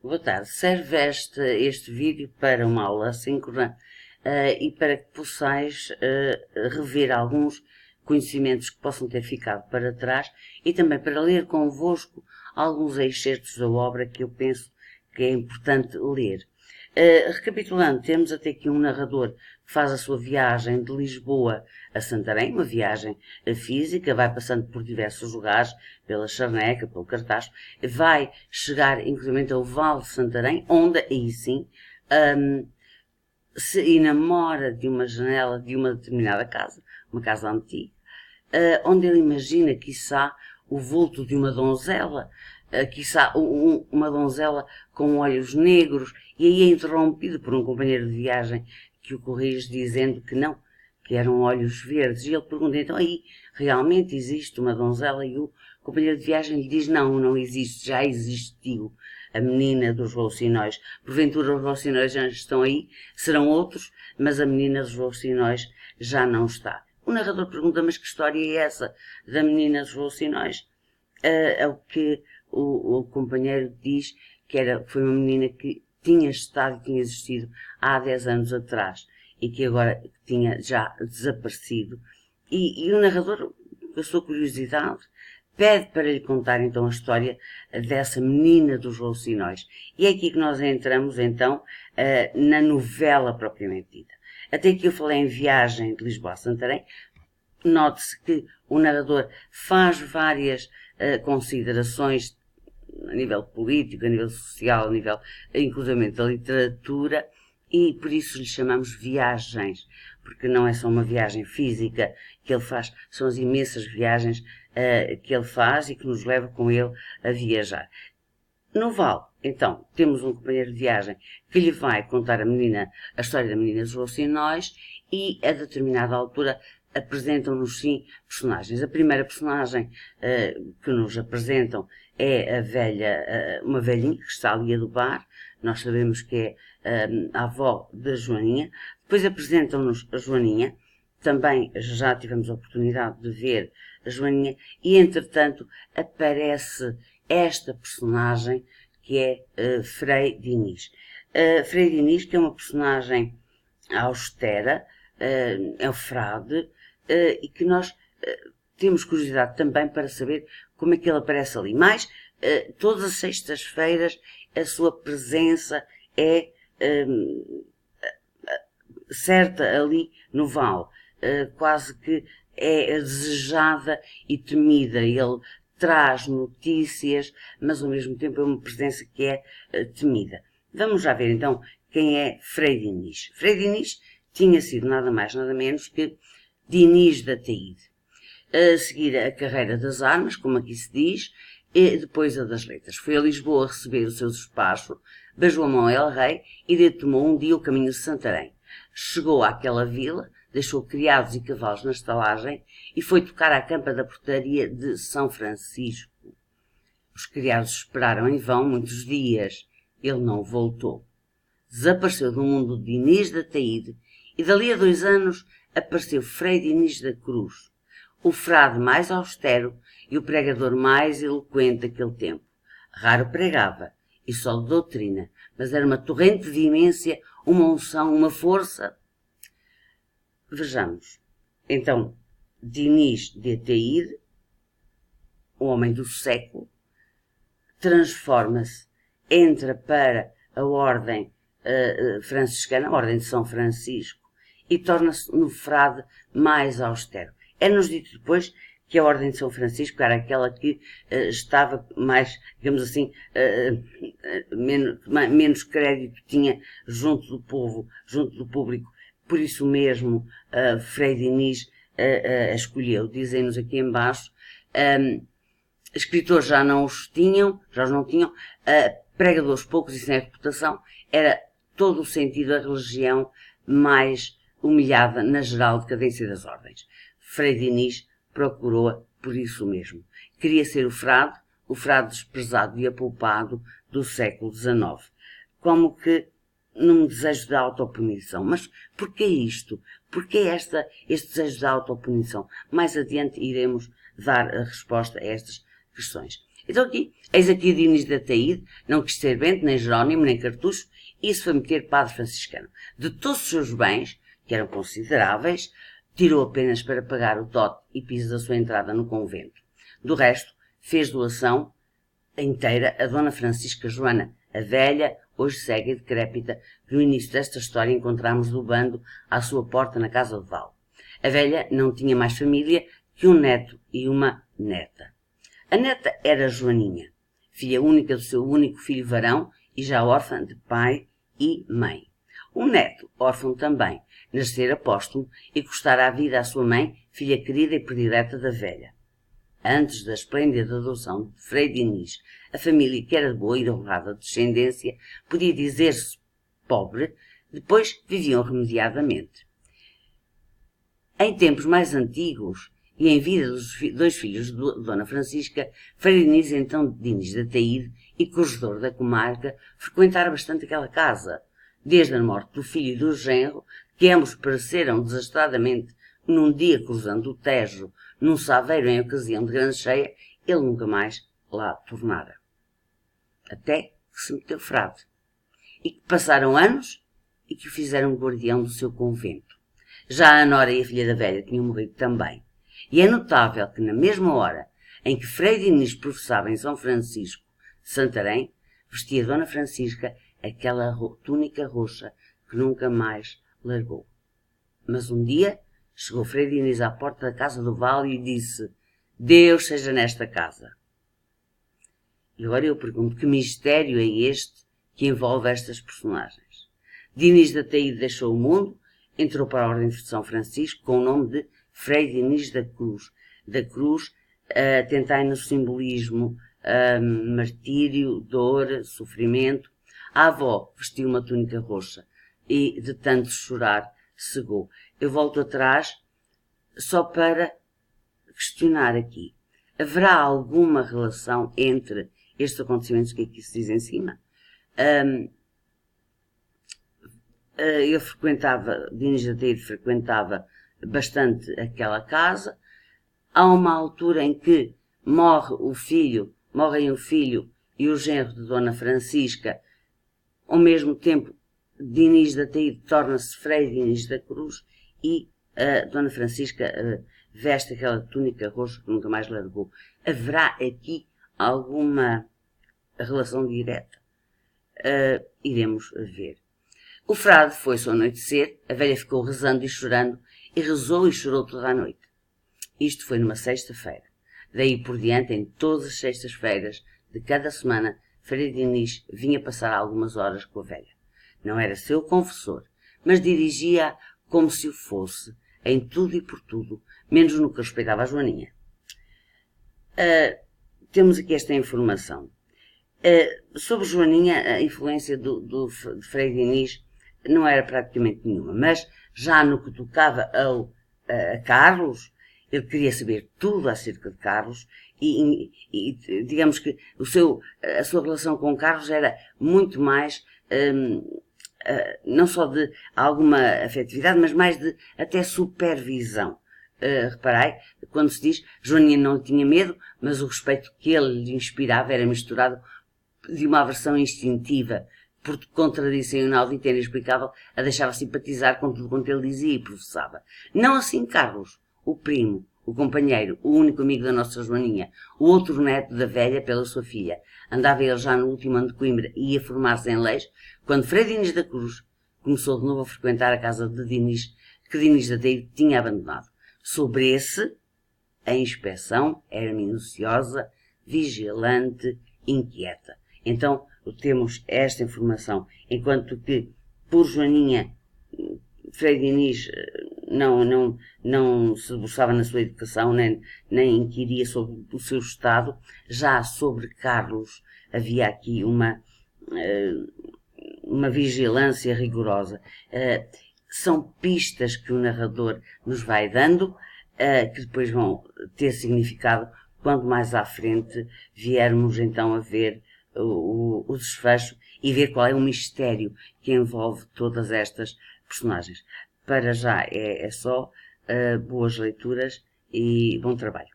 Boa tarde. Serve este vídeo para uma aula assíncrona e para que possais rever alguns conhecimentos que possam ter ficado para trás e também para ler convosco alguns excertos da obra que eu penso que é importante ler. Recapitulando, temos até aqui um narrador que faz a sua viagem de Lisboa a Santarém, uma viagem física, vai passando por diversos lugares, pela Charneca, pelo Cartaz, vai chegar inclusive ao Vale de Santarém, onde aí sim se enamora de uma janela de uma determinada casa, uma casa antiga, onde ele imagina, quiçá, o vulto de uma donzela, quiçá uma donzela com olhos negros, e aí é interrompido por um companheiro de viagem que o corrige dizendo que não, que eram olhos verdes. E ele pergunta, então aí realmente existe uma donzela? E o companheiro de viagem lhe diz, não, não existe, já existiu a menina dos rouxinóis. Porventura os rouxinóis já estão aí, serão outros, mas a menina dos rouxinóis já não está. O narrador pergunta, mas que história é essa da menina dos rouxinóis? É o que o companheiro diz que foi uma menina que tinha estado e tinha existido há 10 anos atrás e que agora tinha já desaparecido. E o narrador, com a sua curiosidade, pede para lhe contar então a história dessa menina dos rouxinóis. E é aqui que nós entramos então na novela propriamente dita. Até aqui eu falei em viagem de Lisboa a Santarém. Note-se que o narrador faz várias considerações a nível político, a nível social, a nível inclusive da literatura, e por isso lhe chamamos viagens, porque não é só uma viagem física que ele faz, são as imensas viagens que ele faz e que nos leva com ele a viajar. No Vale, então, temos um companheiro de viagem que lhe vai contar a história da menina dos rouxinóis e, a determinada altura, apresentam-nos, sim, personagens. A primeira personagem que nos apresentam é uma velhinha que está ali a adubar. Nós sabemos que é a avó da Joaninha. Depois apresentam-nos a Joaninha. Também já tivemos a oportunidade de ver a Joaninha. E, entretanto, aparece esta personagem que é Frei Diniz. Frei Diniz, que é uma personagem austera, é o frade, e que nós temos curiosidade também para saber como é que ele aparece ali. Mas, todas as sextas-feiras, a sua presença é certa ali no Vale. Quase que é desejada e temida. Ele traz notícias, mas ao mesmo tempo é uma presença que é temida. Vamos já ver então quem é Frei Diniz. Frei Diniz tinha sido nada mais nada menos que Diniz da Taíde. A seguir a carreira das armas, como aqui se diz, e depois a das letras. Foi a Lisboa receber o seu despacho, beijou a mão a El Rei e retomou um dia o caminho de Santarém. Chegou àquela vila, deixou criados e cavalos na estalagem e foi tocar à campa da portaria de São Francisco. Os criados esperaram em vão muitos dias. Ele não voltou. Desapareceu do mundo de Diniz da Taíde e dali a 2 anos apareceu Frei Diniz da Cruz, o frade mais austero e o pregador mais eloquente daquele tempo. Raro pregava e só de doutrina, mas era uma torrente de vimência, uma unção, uma força. Vejamos. Então, Diniz de Taíde, o homem do século, transforma-se, entra para a ordem franciscana, a ordem de São Francisco, e torna-se no frade mais austero. É-nos dito depois que a ordem de São Francisco era aquela que estava mais, digamos assim, menos crédito tinha junto do povo, junto do público. Por isso mesmo, Frei Diniz escolheu, dizem-nos aqui embaixo, escritores já não tinham, pregadores poucos e sem reputação, era todo o sentido da religião mais humilhada na geral decadência das ordens. Frei Diniz procurou-a por isso mesmo. Queria ser o frade desprezado e apulpado do século XIX. Como que num desejo de autopunição. Mas porquê isto? Porquê este desejo de autopunição? Mais adiante iremos dar a resposta a estas questões. Então eis aqui o Dinis de Ataíde, não quis ser Bento, nem Jerónimo, nem Cartucho, e se foi meter padre franciscano. De todos os seus bens, que eram consideráveis, tirou apenas para pagar o dote e piso da sua entrada no convento. Do resto, fez doação inteira a Dona Francisca Joana, a velha, hoje cega e decrépita, que no início desta história encontramos do bando à sua porta na casa de Val. A velha não tinha mais família que um neto e uma neta. A neta era Joaninha, filha única do seu único filho varão e já órfã de pai e mãe. O neto, órfão também, nascera póstumo e custara a vida à sua mãe, filha querida e predileta da velha. Antes da esplêndida adoção de Frei Dinis, a família, que era de boa e honrada descendência, podia dizer-se pobre, depois viviam remediadamente. Em tempos mais antigos, e em vida dos dois filhos de Dona Francisca, Frei Dinis, então Dinis de Ataíde e corregedor da comarca, frequentara bastante aquela casa, desde a morte do filho e do genro, que ambos pereceram desastradamente num dia cruzando o Tejo, num saveiro em ocasião de grande cheia, ele nunca mais lá tornara. Até que se meteu frade, e que passaram anos e que o fizeram guardião do seu convento. Já a nora e a filha da velha tinham morrido também. E é notável que na mesma hora em que Frei Dinis professava em São Francisco de Santarém, vestia Dona Francisca aquela túnica roxa que nunca mais largou. Mas um dia chegou Frei Dinis à porta da casa do Vale e disse: Deus seja nesta casa. E agora eu pergunto, que mistério é este que envolve estas personagens? Dinis de Ataíde deixou o mundo, entrou para a Ordem de São Francisco com o nome de Frei Dinis da Cruz. Da Cruz, tentai no simbolismo martírio, dor, sofrimento. A avó vestiu uma túnica roxa e, de tanto chorar, cegou. Eu volto atrás só para questionar aqui. Haverá alguma relação entre estes acontecimentos que aqui se diz em cima? Eu frequentava, Dinis de Ataíde frequentava bastante aquela casa. Há uma altura em que morrem o filho e o genro de Dona Francisca. Ao mesmo tempo, Dinis de Ataíde torna-se Frei Dinis da Cruz e Dona Francisca veste aquela túnica roxa que nunca mais largou. Haverá aqui alguma relação direta? Iremos ver. O frade foi-se ao anoitecer, a velha ficou rezando e chorando, e rezou e chorou toda a noite. Isto foi numa sexta-feira. Daí por diante, em todas as sextas-feiras de cada semana, Frei Dinis vinha passar algumas horas com a velha. Não era seu confessor, mas dirigia como se o fosse, em tudo e por tudo, menos no que respeitava a Joaninha. Temos aqui esta informação. Sobre Joaninha, a influência de Frei Dinis não era praticamente nenhuma, mas já no que tocava a Carlos, ele queria saber tudo acerca de Carlos e digamos que a sua relação com Carlos era muito mais, não só de alguma afetividade, mas mais de até supervisão. Reparai, quando se diz, Joaninha não tinha medo, mas o respeito que ele lhe inspirava era misturado de uma aversão instintiva, por contradição inaudita e inexplicável, a deixava simpatizar com tudo quanto ele dizia e professava. Não assim Carlos, o primo, o companheiro, o único amigo da nossa Joaninha, o outro neto da velha pela sua filha. Andava ele já no último ano de Coimbra e ia formar-se em leis, quando Frei Dinis da Cruz começou de novo a frequentar a casa de Dinis, que Dinis de Ataíde tinha abandonado. Sobre esse, a inspeção era minuciosa, vigilante, inquieta. Então, temos esta informação, enquanto que, por Joaninha, Frei Dinis não se debruçava na sua educação, nem inquiria sobre o seu estado. Já sobre Carlos havia aqui uma vigilância rigorosa. São pistas que o narrador nos vai dando, que depois vão ter significado quando mais à frente viermos então a ver o desfecho e ver qual é o mistério que envolve todas estas personagens. Para já é só boas leituras e bom trabalho.